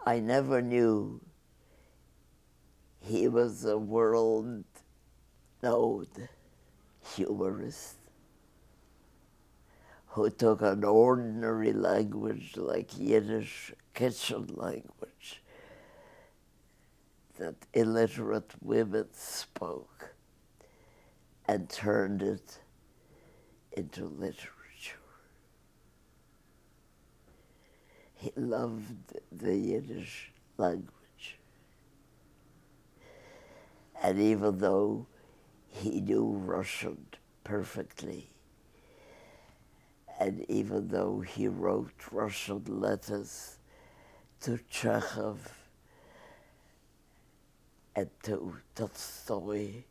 I never knew he was a world-known humorist who took an ordinary language like Yiddish, kitchen language, that illiterate women spoke, and turned it into literature. He loved the Yiddish language. And even though he knew Russian perfectly, and even though he wrote Russian letters to Chekhov and to Tolstoy,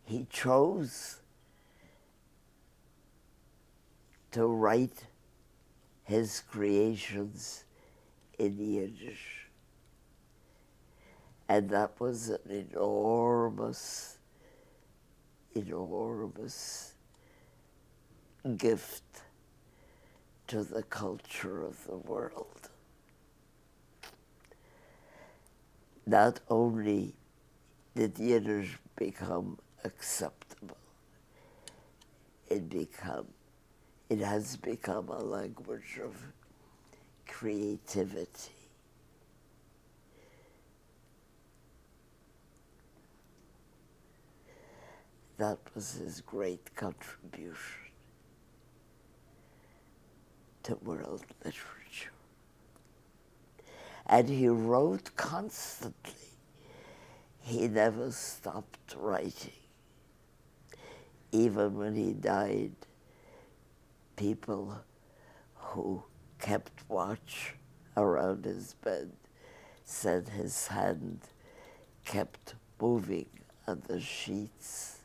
he chose to write his creations in Yiddish. And that was an enormous, enormous gift to the culture of the world. Not only did Yiddish become acceptable, it has become a language of creativity. That was his great contribution to world literature. And he wrote constantly. He never stopped writing. Even when he died, people who kept watch around his bed said his hand kept moving on the sheets.